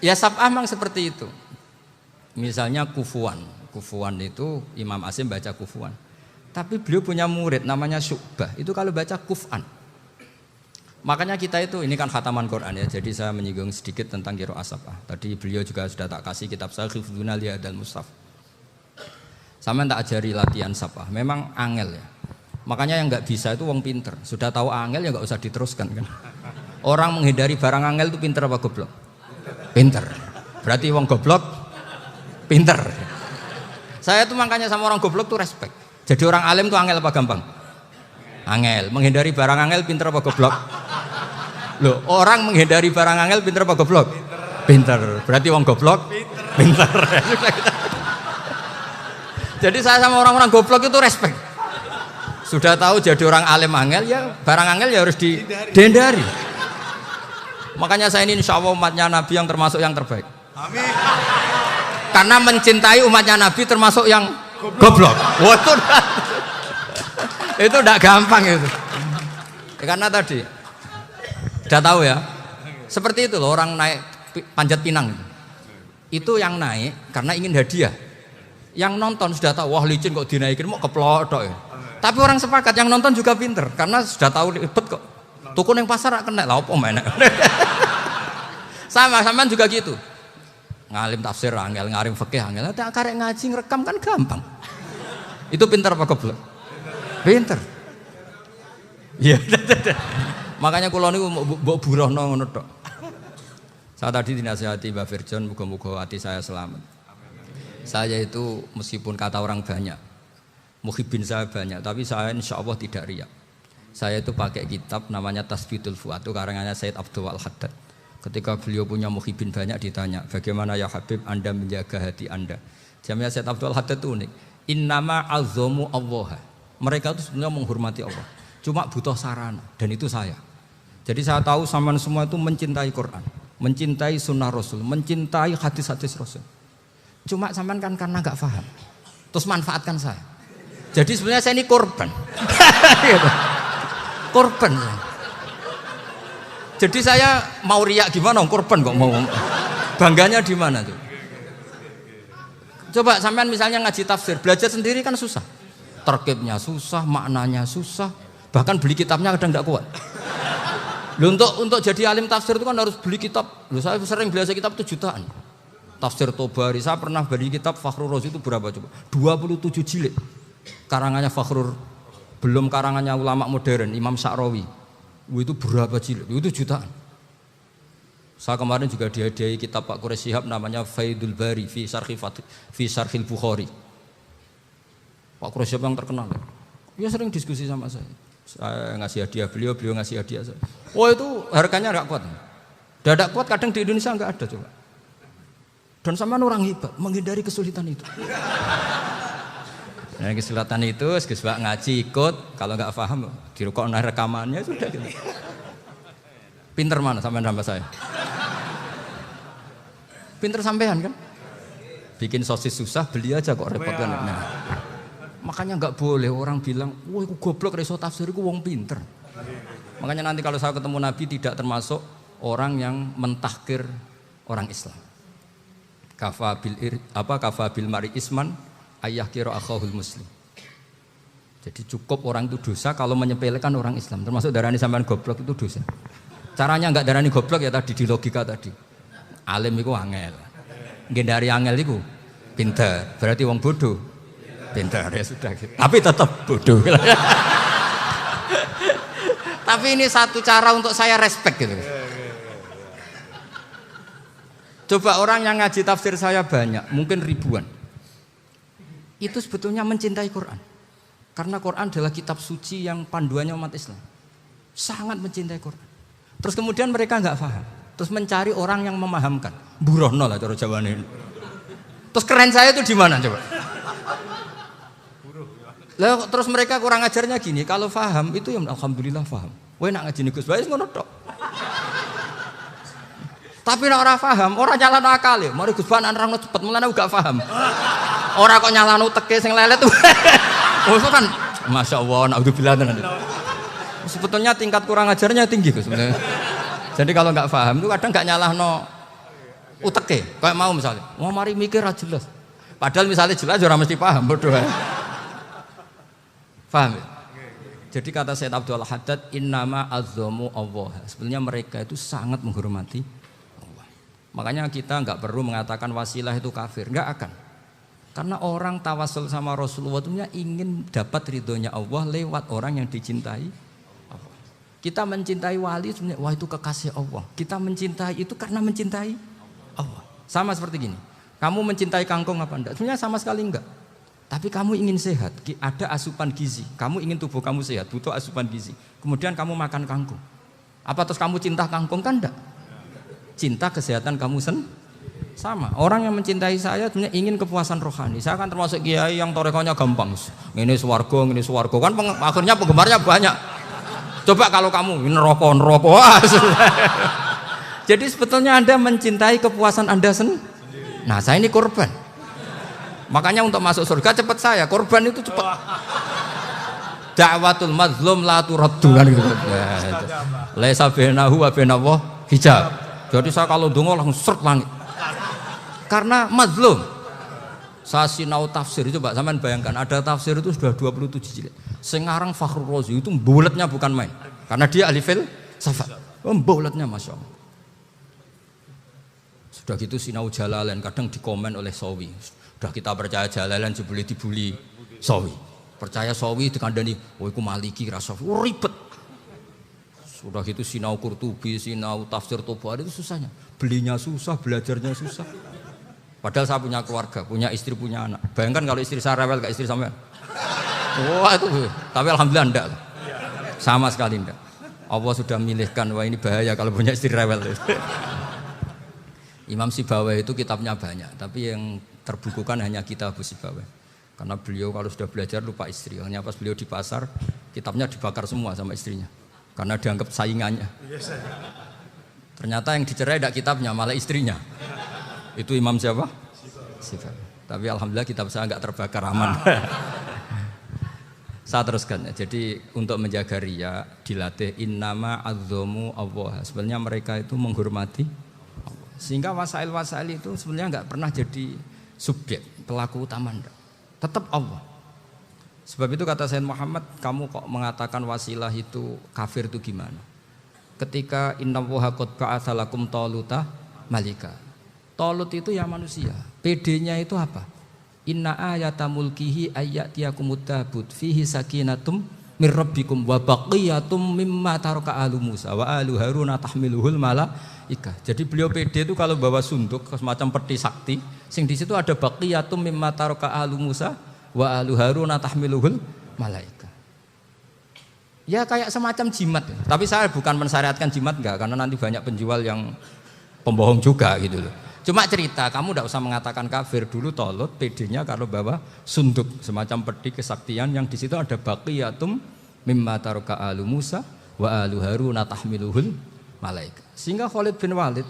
ya sabah memang seperti itu. Misalnya kufuan. Kufuan itu Imam Asim baca kufuan. Tapi beliau punya murid namanya Syu'bah. Itu kalau baca kuf'an. Makanya kita itu, ini kan khataman Quran ya, jadi saya menyinggung sedikit tentang qiraah sabah. Tadi beliau juga sudah tak kasih kitab saya Hifdzuna Lihadal Mushaf. Sama tak ajari latihan sabah, memang angel ya. Makanya yang nggak bisa itu wong pinter. Sudah tahu angel ya nggak usah diteruskan kan. Orang menghindari barang angel itu pinter apa goblok? Pinter. Berarti wong goblok pinter. Saya tuh makanya sama orang goblok tuh respect. Jadi orang alim tuh angel apa gampang? Angel. Menghindari barang angel pinter apa goblok? Loh, orang menghindari barang angel pinter apa goblok? Pinter. Berarti wong goblok pinter. Jadi saya sama orang-orang goblok itu respect. Sudah tahu jadi orang alim angel ya barang angel ya harus dihindari. Makanya saya ini insya Allah umatnya Nabi yang termasuk yang terbaik. Amin. Karena mencintai umatnya Nabi termasuk yang goblok. Wah, itu udah gampang itu. Karena tadi udah tahu ya. Seperti itu loh orang naik panjat pinang. Itu yang naik karena ingin hadiah. Yang nonton sudah tahu wah licin kok dinaikin mau keplodok ya. Tapi orang sepakat yang nonton juga pinter karena sudah tahu ribet kok. Tuku yang pasar kena lah apa mana. Sama juga gitu. Ngalim tafsir angel, ngalim fikih angel. Tak karek ngaji ngerekam kan gampang. Itu pinter apa goblok? Pinter. Iya. Makanya kula niku mbok burohno ngono tok. Saya tadi dinasihati Mbak Firjon muga-muga hati saya selamat. Saya itu meskipun kata orang banyak, muhibin saya banyak, tapi saya insya Allah tidak riak. Saya itu pakai kitab namanya Tasbidul Fuad, itu karangannya Said Abdul Al-Haddad. Ketika beliau punya muhibin banyak ditanya, bagaimana ya Habib Anda menjaga hati Anda? Jamnya Said Abdul Al-Haddad itu unik. Innama azzamu Allah. Mereka itu sebenarnya menghormati Allah. Cuma butuh sarana, dan itu saya. Jadi saya tahu sampean semua itu mencintai Quran, mencintai sunnah Rasul, mencintai hadis-hadis Rasul. Cuma sampean kan karena nggak paham, terus manfaatkan saya. Jadi sebenarnya saya ini korban. Korban. Jadi saya mau riak gimana? Korban kok mau. Bangganya di mana tuh? Coba sampean misalnya ngaji tafsir, belajar sendiri kan susah. Terkibnya susah, maknanya susah. Bahkan beli kitabnya kadang nggak kuat. Loh, untuk jadi alim tafsir itu kan harus beli kitab. Loh, saya sering belajar kitab itu jutaan. Tafsir Tobari, saya pernah beli kitab Fakhrur Razi itu berapa coba? 27 jilid. Karangannya Fakhrur, belum karangannya ulama modern, Imam Sya'rawi. Itu berapa jilid? Itu jutaan. Saya kemarin juga dihadiahi kitab Pak Quraish Shihab namanya Faidul Bari fi Syarhil Bukhari. Pak Quraish Shihab yang terkenal. Dia sering diskusi sama saya. Saya ngasih hadiah beliau ngasih hadiah saya. Oh itu harganya nggak kuat. Dadak kuat kadang di Indonesia enggak ada coba. Dan sampean orang hebat menghindari kesulitan itu. Nah, kesulitan itu Gus Bak ngaji ikut, kalau enggak paham dirukokno rekamannya sudah gitu. Pinter mana sampean tambah saya? Pinter sampean kan? Bikin sosis susah, beli aja kok repot kan. Nah, makanya nggak boleh orang bilang, wah aku goblok reso tafsir, aku wong pinter. Makanya nanti kalau saya ketemu Nabi tidak termasuk orang yang mentahkir orang Islam. Kafa bil mari isman ayah kira akhahul muslim. Jadi cukup orang itu dosa kalau menyepelekan orang Islam. Termasuk darani sampean goblok itu dosa. Caranya nggak darani goblok ya tadi di logika tadi. Alim itu angel. Gendari angel itu pinter, berarti wong bodoh pinter ya sudah gitu. Tapi tetap bodoh. Tapi ini satu cara untuk saya respect gitu. Coba orang yang ngaji tafsir saya banyak, mungkin ribuan. Itu sebetulnya mencintai Quran. Karena Quran adalah kitab suci yang panduannya umat Islam. Sangat mencintai Quran. Terus kemudian mereka nggak paham. Terus mencari orang yang memahamkan. Burohno lah cara jawabannya. Terus keren saya itu di mana coba? Lah terus mereka kurang ajarnya gini, kalau paham itu ya alhamdulillah paham. Kowe nak ngaji Gus Bae ngono tok. Tapi nek ora paham, ora nyalano akal ya. Mari Gus Bae nerangno cepet mulane gak paham. Ora kok nyalano teke sing lelet. Oh itu kan masyaallah naudzubillah tenan. Sebetulnya tingkat kurang ajarnya tinggi Gus sebenarnya. Jadi kalau nggak paham itu kadang nggak nyalahno uteke, kayak mau misalnya, mau mari mikir aja jelas. Padahal misalnya jelas orang mesti paham, bodoh. Paham ya? Jadi kata Sayyid Abdul Haddad, innama azzamu Allah. Sebenarnya mereka itu sangat menghormati Allah. Makanya kita nggak perlu mengatakan wasilah itu kafir, nggak akan. Karena orang tawasul sama Rasulullah itu ingin dapat ridhonya Allah lewat orang yang dicintai. Kita mencintai wali sebenarnya, wah itu kekasih Allah. Kita mencintai itu karena mencintai Allah. Sama seperti gini, kamu mencintai kangkung apa enggak? Sebenarnya sama sekali enggak. Tapi kamu ingin sehat, ada asupan gizi. Kamu ingin tubuh kamu sehat, butuh asupan gizi. Kemudian kamu makan kangkung. Apa terus kamu cinta kangkung kan enggak? Cinta kesehatan kamu sama. Orang yang mencintai saya sebenarnya ingin kepuasan rohani. Saya kan termasuk kiai yang torekonya gampang. Ini swarga kan akhirnya penggemarnya banyak. Coba kalau kamu neraka. Jadi sebetulnya Anda mencintai kepuasan Anda sendiri. Nah, saya ini korban. Makanya untuk masuk surga cepat saya, korban itu cepat. Da'watul mazlum la turaddu kan gitu. Laisa bainahu wa bainallah hijab. Jadi saya kalau donga langsung seret langit. Karena mazlum. Saya sinau tafsir itu Pak, sampean bayangkan ada tafsir itu sudah 27 jilid. Sengarang Fakhrul Razi itu bulatnya bukan main. Karena dia ahli filsafat. Bulatnya Masya Allah. Sudah gitu sinau Jalalain kadang dikomen oleh Sawi. Sudah kita percaya Jalalain dibuli Sawi. Percaya Sawi dikandani, oh iku Maliki rasa ribet. Sudah gitu sinau Qurtubi, sinau tafsir Tabari itu susahnya. Belinya susah, belajarnya susah. Padahal saya punya keluarga, punya istri, punya anak. Bayangkan kalau istri saya rewel kayak istri sampean. Wah itu, tapi alhamdulillah enggak. Sama sekali enggak. Allah sudah milihkan, wah ini bahaya kalau punya istri rewel. Imam Sibawai itu kitabnya banyak, tapi yang terbukukan hanya kitab Abu Sibawai. Karena beliau kalau sudah belajar lupa istri. Hanya pas beliau di pasar, kitabnya dibakar semua sama istrinya. Karena dianggap saingannya. Ternyata yang dicerai tidak kitabnya, malah istrinya. Itu Imam siapa? Sibawai. Tapi alhamdulillah kitab saya enggak terbakar, aman. Saya teruskan ya. Jadi untuk menjaga riya dilatih innama azzamu Allah. Sebenarnya mereka itu menghormati Allah. Sehingga wasail-wasail itu sebenarnya enggak pernah jadi subjek, pelaku utama enggak. Tetap Allah. Sebab itu kata Sayyid Muhammad, kamu kok mengatakan wasilah itu kafir itu gimana? Ketika innallaha qad ba'atsa lakum taluta malika. Talut itu ya manusia. PD-nya itu apa? Inna ayata mulkihi ayyatiyakumut tabut fihi sakinatum mir rabbikum wa baqiyatum mimma taraka alu Musa wa alu Haruna tahmiluhul malaikah. Jadi beliau PD itu kalau bawa sunduk semacam peti sakti, sing di situ ada baqiyatum mimma taraka alu Musa wa alu Haruna tahmiluhul malaikah. Ya kayak semacam jimat. Tapi saya bukan mensyariatkan jimat enggak, karena nanti banyak penjual yang pembohong juga gitu loh. Cuma cerita, kamu enggak usah mengatakan kafir dulu. Tolut PD-nya kalau bawa sunduk semacam peti kesaktian yang di situ ada baqiyatum mimma taraka alu Musa wa alu Harun tahmiluhul malaika. Sehingga Khalid bin Walid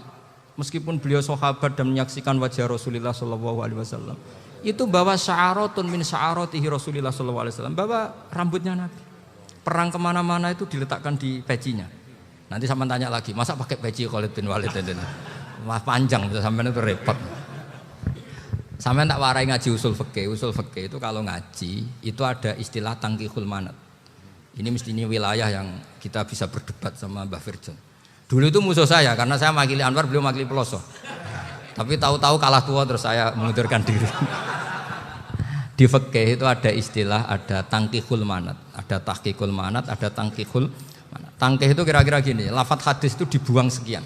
meskipun beliau sahabat dan menyaksikan wajah Rasulullah sallallahu alaihi wasallam, itu bawa sya'aratun min sya'aratihi Rasulullah sallallahu alaihi wasallam, bawa rambutnya Nabi. Perang kemana-mana itu diletakkan di pecinya. Nanti sama tanya lagi, masa pakai peci Khalid bin Walid itu? Wah panjang, sampai itu repot. Sampai tak warai ngaji usul fikih. Usul fikih itu kalau ngaji itu ada istilah tangkihul manat. Ini mestinya wilayah yang kita bisa berdebat sama Mbah Firjon. Dulu itu musuh saya karena saya makili Anwar, beliau makili Peloso. Tapi tahu-tahu kalah tua terus saya mengundurkan diri. Di fikih itu ada istilah, ada tangkihul manat, ada tahqiqul manat, ada tangkihul manat. Tangkih itu kira-kira gini, lafadz hadis itu dibuang sekian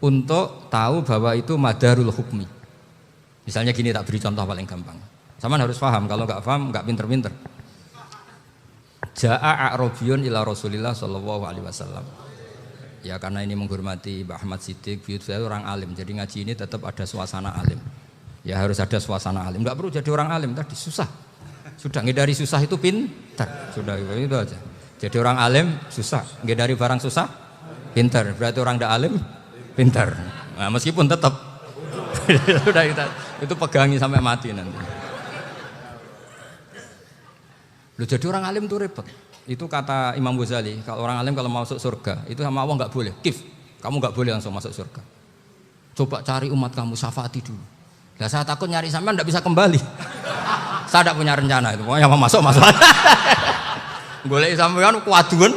untuk tahu bahwa itu madarul hukmi. Misalnya gini, tak beri contoh paling gampang. Sama harus paham, kalau nggak paham nggak pinter-pinter. Ja'a a'rabiyun ila Rasulillah sallallahu alaihi wasallam. Ya karena ini menghormati Mbah Ahmad Siddiq, saya orang alim, jadi ngaji ini tetap ada suasana alim. Ya harus ada suasana alim. Enggak perlu jadi orang alim tadi, susah. Sudah ngedari susah itu pintar. Sudah itu aja. Jadi orang alim susah, ngedari barang susah pintar. Berarti orang tidak alim pintar. Nah, meskipun tetap sudah itu pegangi sampai mati nanti. Loh, jadi orang alim itu repot. Itu kata Imam Ghazali, kalau orang alim kalau mau masuk surga, itu sama Allah enggak boleh. Kif, kamu enggak boleh langsung masuk surga. Coba cari umat kamu, syafaati dulu. Nah, saya takut nyari sampean tidak bisa kembali. Saya tidak punya rencana itu. Pokoknya mau masuk. Golek sampean kuaduan.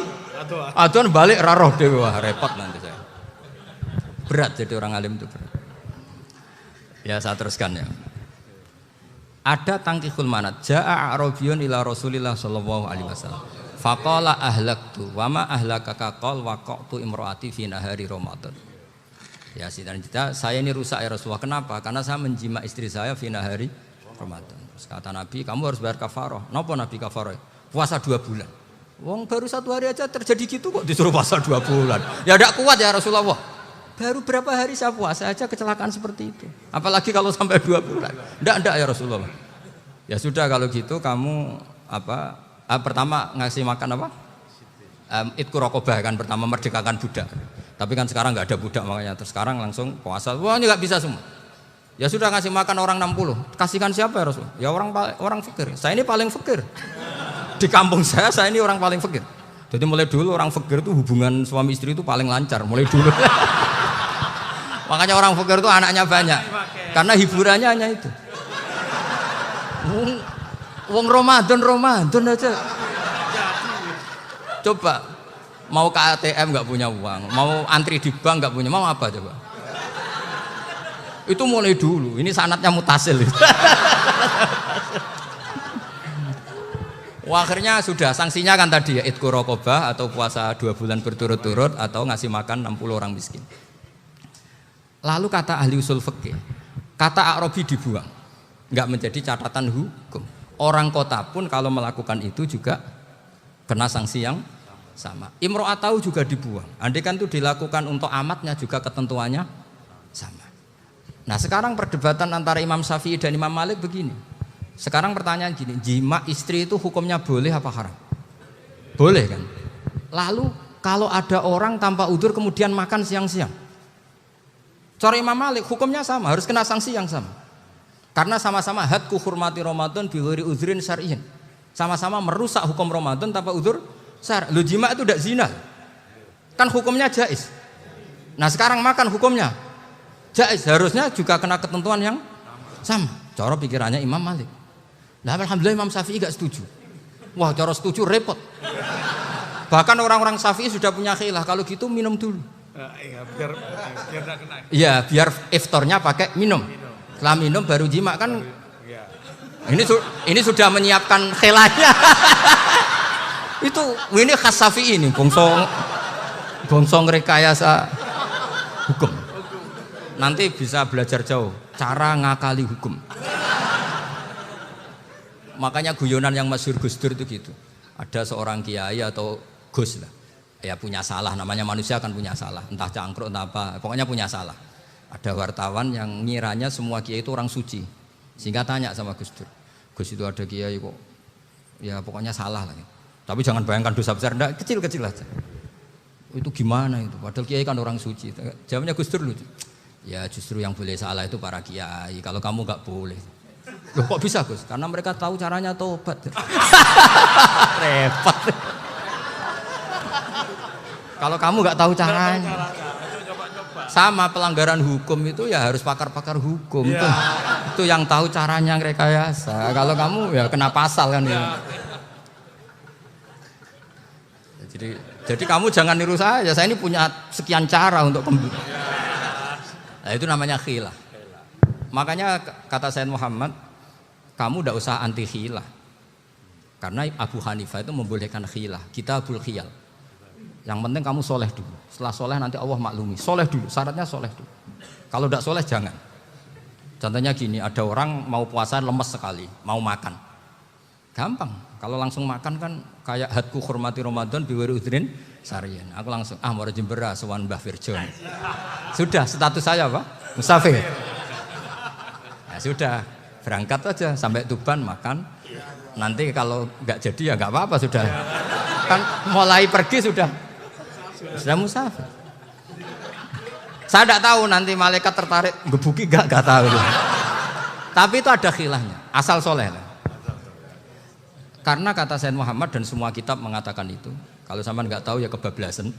Aduan balik raroh dewe, wah repot nanti saya. Berat jadi orang alim itu berat. Ya saya teruskan ya. Ada tangkihul manat. Ja'a a'rabiyun ila Rasulillah sallallahu alaihi wasallam. Faqala ahlaktu wa ma ahlakaka qal waqatu imraati fi nahari Ramadan. Ya cerita, saya ini rusak ya Rasulullah. Kenapa? Karena saya menjima istri saya fina hari Ramadan. Terus kata Nabi, kamu harus bayar kafarah. Kenapa Nabi kafarah? Puasa 2 bulan. Wong baru 1 hari aja terjadi gitu kok disuruh puasa 2 bulan. Ya tidak kuat ya Rasulullah. Baru berapa hari saya puasa aja kecelakaan seperti itu. Apalagi kalau sampai 2 bulan. Tidak ya Rasulullah. Ya sudah kalau gitu kamu pertama ngasih makan apa? Itku rokobah kan, pertama merdekakan budak. Tapi kan sekarang nggak ada budak, makanya terus sekarang langsung puasa. Wah ini nggak bisa semua. Ya sudah ngasih makan orang 60. Kasihkan siapa ya Rasul? Ya orang fakir. Saya ini paling fakir. Di kampung saya ini orang paling fakir. Jadi mulai dulu orang fakir itu hubungan suami istri itu paling lancar. Mulai dulu. Makanya orang fakir itu anaknya banyak. Karena hiburannya hanya itu. Wong Ramadan aja. Coba mau ke ATM nggak punya uang, mau antri di bank nggak punya, mau apa coba? Itu mulai dulu. Ini sanatnya mutasil. Wah, akhirnya sudah sanksinya kan tadi ya itqu raqabah atau puasa 2 bulan berturut-turut atau ngasih makan 60 orang miskin. Lalu kata ahli usul fikih, kata a'rabi dibuang, nggak menjadi catatan hukum. Orang kota pun kalau melakukan itu juga kena sanksi yang sama. Imro'atau juga dibuang. Andai kan itu dilakukan untuk amatnya juga ketentuannya sama. Nah sekarang perdebatan antara Imam Syafi'i dan Imam Malik begini. Sekarang pertanyaan gini, jima istri itu hukumnya boleh apa haram? Boleh kan? Lalu kalau ada orang tanpa udzur kemudian makan siang-siang, cara Imam Malik hukumnya sama, harus kena sanksi yang sama. Karena sama-sama hadku hurmati Ramadan bi ghairi udzrin syar'iyyin. Sama-sama merusak hukum Ramadan tanpa udzur syar'. Lu jima itu tidak zina. Kan hukumnya jaiz. Nah, sekarang makan hukumnya jaiz, harusnya juga kena ketentuan yang sama. Cara pikirannya Imam Malik. Nah, alhamdulillah Imam Syafi'i enggak setuju. Wah, cara setuju repot. Bahkan orang-orang Syafi'i sudah punya khilaf, kalau gitu minum dulu. Iya, biar enggak kena. Iya, biar iftarnya pakai minum. Setelah minum baru jima kan. Ini sudah menyiapkan khilafnya. Ini khas Syafi'i ini, bongsong rekayasa hukum. Nanti bisa belajar jauh cara ngakali hukum. Makanya guyonan yang masyhur Gus Dur itu gitu. Ada seorang kiai atau Gus lah. Ya punya salah, namanya manusia kan punya salah, entah cangkruk entah apa, pokoknya punya salah. Ada wartawan yang ngiranya semua kiai itu orang suci, sehingga tanya sama Gus Dur, Gus itu ada kiai kok, ya pokoknya salah lah. Tapi jangan bayangkan dosa besar, enggak, kecil-kecil aja. Itu gimana itu? Padahal kiai kan orang suci. Jawabnya Gus Dur lucu. Ya justru yang boleh salah itu para kiai, kalau kamu nggak boleh. Loh kok bisa Gus? Karena mereka tahu caranya tobat. Repot. Kalau kamu nggak tahu caranya, sama pelanggaran hukum itu ya harus pakar-pakar hukum. Ya. Itu yang tahu caranya rekayasa. Kalau kamu ya kena pasal kan ya. Jadi kamu jangan niru saya ini punya sekian cara untuk nah, itu namanya khilah. Makanya kata Sayyid Muhammad, kamu tidak usah anti khilah. Karena Abu Hanifah itu membolehkan khilah, kitabul khiyal. Yang penting kamu soleh dulu. Setelah soleh nanti Allah maklumi. Soleh dulu, syaratnya soleh dulu. Kalau tidak soleh jangan. Contohnya gini, ada orang mau puasa lemes sekali, mau makan. Gampang. Kalau langsung makan kan kayak hadku hormati Ramadan biwiri udrin sarian. Aku langsung mau jembera sowan Mbah Firjon. Sudah status saya apa? Musafir. Ya sudah, berangkat aja sampai Tuban makan. Nanti kalau nggak jadi ya nggak apa-apa sudah. Kan mulai pergi sudah musafir. Saya tidak tahu nanti malaikat tertarik gebuki nggak tahu. Tapi itu ada khilahnya, asal soleh lah. Karena kata Sayyid Muhammad dan semua kitab mengatakan itu. Kalau sampean nggak tahu ya kebablasan.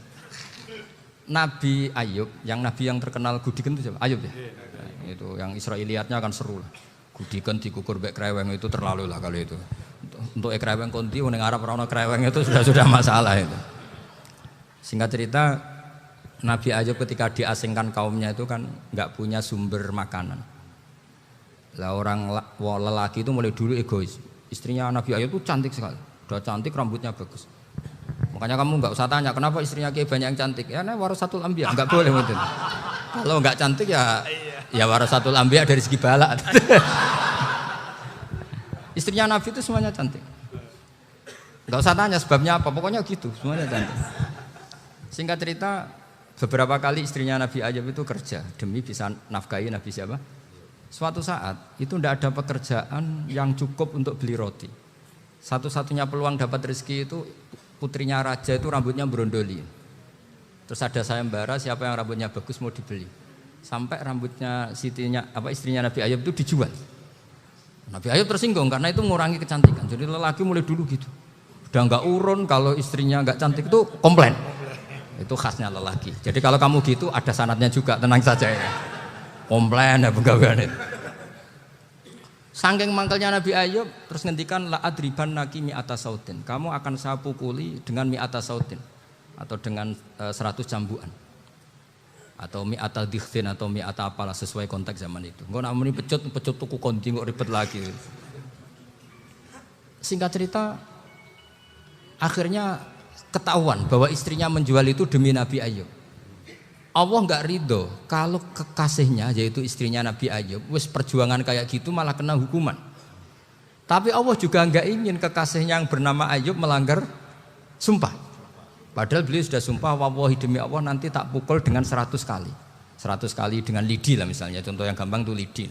Nabi Ayub, nabi yang terkenal Gudiken itu siapa? Ayub ya. Nah, itu yang Israiliyatnya akan seru lah. Gudiken dikukur bek kreweng itu terlalu lah kalau itu. Untuk kreweng konti ning Arab ora ono kreweng itu sudah masalah itu. Singkat cerita, Nabi Ayub ketika diasingkan kaumnya itu kan nggak punya sumber makanan. Lah orang lelaki itu mulai dulu egois. Istrinya Nabi Ayub itu cantik sekali, udah cantik, rambutnya bagus. Makanya kamu nggak usah tanya kenapa istrinya Kiai banyak yang cantik. Ya warasatul anbiya, nggak boleh gitu. Kalau nggak cantik ya warasatul anbiya dari segi balak. Istrinya Nabi itu semuanya cantik. Nggak usah tanya sebabnya apa, pokoknya gitu, semuanya cantik. Singkat cerita, beberapa kali istrinya Nabi Ayub itu kerja demi bisa nafkahi Nabi siapa? Suatu saat itu tidak ada pekerjaan yang cukup untuk beli roti. Satu-satunya peluang dapat rezeki itu putrinya raja itu rambutnya berondoli. Terus ada sayembara siapa yang rambutnya bagus mau dibeli. Sampai rambutnya istrinya Nabi Ayub itu dijual. Nabi Ayub tersinggung karena itu mengurangi kecantikan. Jadi lelaki mulai dulu gitu. Udah nggak urun kalau istrinya nggak cantik itu komplain. Itu khasnya lelaki. Jadi kalau kamu gitu ada sanadnya juga, tenang saja ya. Komplain ya pegawaian itu. Saking mangkelnya Nabi Ayub terus ngendikan la adriban naki mi'ata sautin. Kamu akan saya pukuli dengan mi'ata sautin atau dengan 100 cambuan. Atau mi'ata dikhtin atau mi'ata apalah sesuai konteks zaman itu. Engko nek muni pecut tuku kondi kok ribet lagi. Singkat cerita akhirnya ketahuan bahwa istrinya menjual itu demi Nabi Ayub. Allah nggak ridho kalau kekasihnya yaitu istrinya Nabi Ayub wis perjuangan kayak gitu malah kena hukuman. Tapi Allah juga nggak ingin kekasihnya yang bernama Ayub melanggar sumpah. Padahal beliau sudah sumpah wallahi demi Allah nanti tak pukul dengan 100 kali. 100 kali dengan lidi lah misalnya, contoh yang gampang tuh lidi.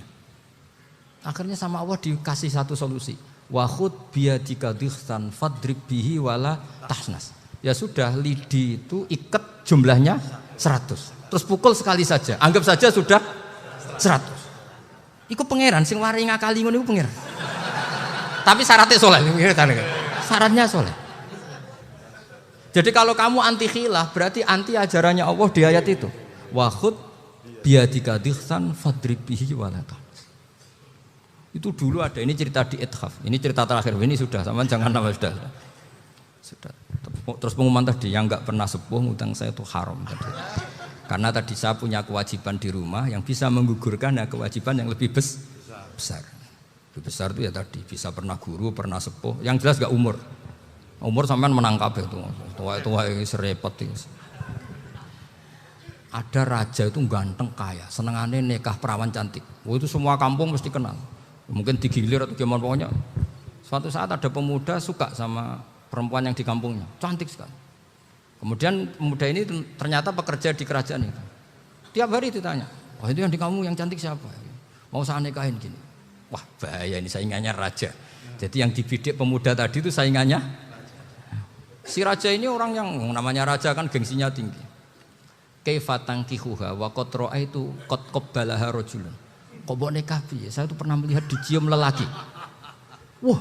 Akhirnya sama Allah dikasih satu solusi. Wa khud biyadika dikhsan fadrib bihi wala tahnas. Ya sudah lidi itu ikat jumlahnya 100. Terus pukul sekali saja. Anggap saja sudah 100. Iku pangeran sing wari ngakali ngono iku pangeran. Tapi syaratnya soleh. Syaratnya soleh. Jadi kalau kamu anti khilaf berarti anti ajarannya Allah di ayat itu. Wa khud biyadika dikhsan fadrib bihi wala tahnas. Itu dulu ada, ini cerita di Ithaf. Ini cerita terakhir, ini sudah, sama jangan nama sudah. Terus pengumuman tadi, yang nggak pernah sepuh ngutang saya itu haram tadi. Karena tadi saya punya kewajiban di rumah yang bisa menggugurkan ya kewajiban yang lebih besar. Lebih besar itu ya tadi, bisa pernah guru, pernah sepuh. Yang jelas nggak umur. Umur sampean menang kabeh itu. Tua-tua ini serepot itu. Ada raja itu ganteng kaya, senengannya nikah perawan cantik. Itu semua kampung mesti kenal. Mungkin digilir atau gimana pokoknya. Suatu saat ada pemuda suka sama perempuan yang di kampungnya, cantik sekali. Kemudian pemuda ini ternyata pekerja di kerajaan itu. Tiap hari ditanya, oh itu yang di kamu yang cantik siapa? Mau saya nikahin gini. Wah bahaya ini saingannya raja. Jadi yang dibidik pemuda tadi itu saingannya. Si raja ini orang yang namanya raja kan gengsinya tinggi. Kaifatang kihuha wa qad ra'aitu qad qabbalaha rajulun. Kok mbok nikah piye? Saya itu pernah melihat dicium lelaki. Wah,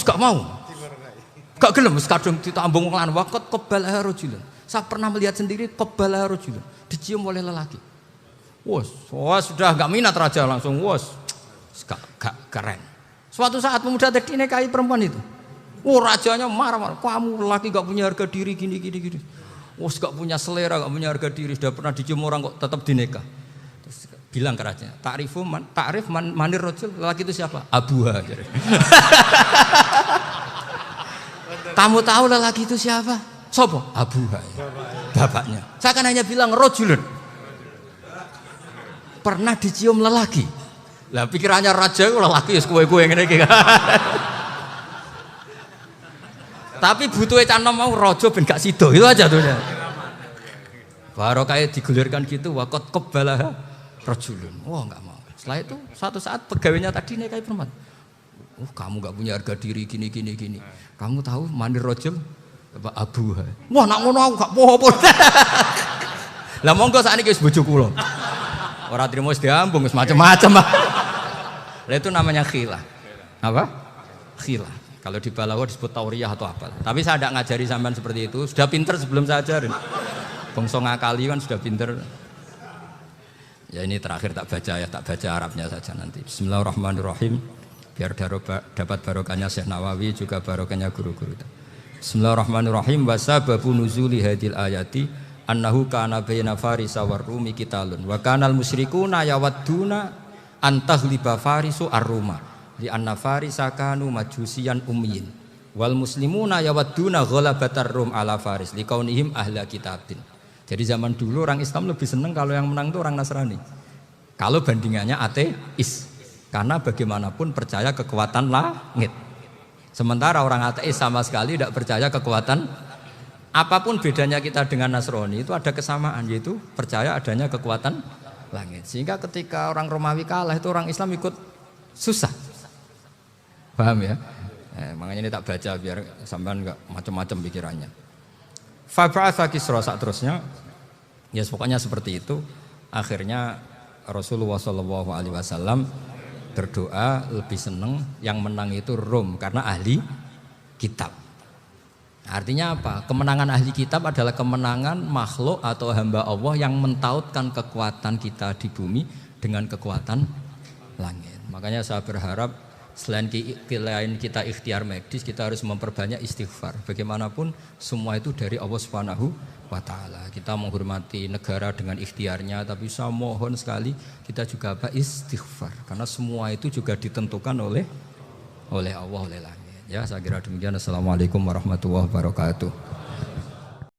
gak mau. Gak gelem wis kadung ditambung lan wa qad qabbalaha rajulun. Saya pernah melihat sendiri qabbalaha rajulun, dicium oleh lelaki. Wah, sudah gak minat raja langsung gak keren. Suatu saat pemuda tadi nikahi perempuan itu. Rajanya marah-marah. Kamu lelaki gak punya harga diri gini. Gak punya selera, gak punya harga diri. Sudah pernah dicium orang kok tetap dinikah. Terus bilang ke raja, takrif manir rajul, lelaki itu siapa? Abuha. Kamu tahu lelaki itu siapa? Sopo? Abuha. Bapaknya. Saya kan hanya bilang rajulun. Pernah dicium lelaki. Lah pikirannya raja lelaki wis kowe-kowe ngene iki. Tapi butuhe canom mau raja ben gak sida. Itu aja tuh. Baru kayak digulirkan gitu waqat qabbalah rajulun. Wah enggak mau. Setelah itu suatu saat pegawainya tadi nikahi perempuan. Kamu enggak punya harga diri gini. Kamu tahu manir rajul apa abuha. Wah nak ngono aku gak apa-apa. Lah monggo sakniki wis bojo kula. Ora trimo wis diambung wis macam-macam. Lah itu namanya khilah. Apa? Khilah. Kalau di Balawa disebut tauriyah atau apa. Tapi saya tidak ngajari sampean seperti itu. Sudah pinter sebelum saya ajarin. Bangsa ngakali kan sudah pinter. Ya ini terakhir tak baca Arabnya saja nanti. Bismillahirrahmanirrahim. Biar dapat barokahnya Syekh Nawawi juga barokahnya guru-guru. Bismillahirrahmanirrahim. Wasababu nuzuli hadil ayati annahu kana baina farisa war rumi qitalun wa kanal musyrikuna yawadduna antaghliba farisu ar-ruma li anna farisa kanu majusiyan ummiyin wal muslimuna yawadduna ghalabatar rum ala faris liqaunihim ahla kitabin. Jadi zaman dulu orang Islam lebih senang kalau yang menang itu orang Nasrani. Kalau bandingannya ateis. Karena bagaimanapun percaya kekuatan langit. Sementara orang ateis sama sekali tidak percaya kekuatan. Apapun bedanya kita dengan Nasrani itu ada kesamaan, yaitu percaya adanya kekuatan langit. Sehingga ketika orang Romawi kalah itu orang Islam ikut susah. Paham ya? Makanya ini tak baca biar sampean enggak macam-macam pikirannya. Fab'atha Kisra saat terusnya. Ya pokoknya seperti itu. Akhirnya Rasulullah SAW berdoa lebih senang yang menang itu Rom karena ahli kitab. Artinya apa? Kemenangan ahli kitab adalah kemenangan makhluk atau hamba Allah yang mentautkan kekuatan kita di bumi dengan kekuatan langit. Makanya saya berharap selain kita ikhtiar medis, kita harus memperbanyak istighfar. Bagaimanapun semua itu dari Allah Subhanahu wa ta'ala. Kita menghormati negara dengan ikhtiarnya, tapi saya mohon sekali kita juga istighfar. Karena semua itu juga ditentukan oleh Allah, oleh langit. Ya, saya kira demikian. Assalamualaikum warahmatullahi wabarakatuh.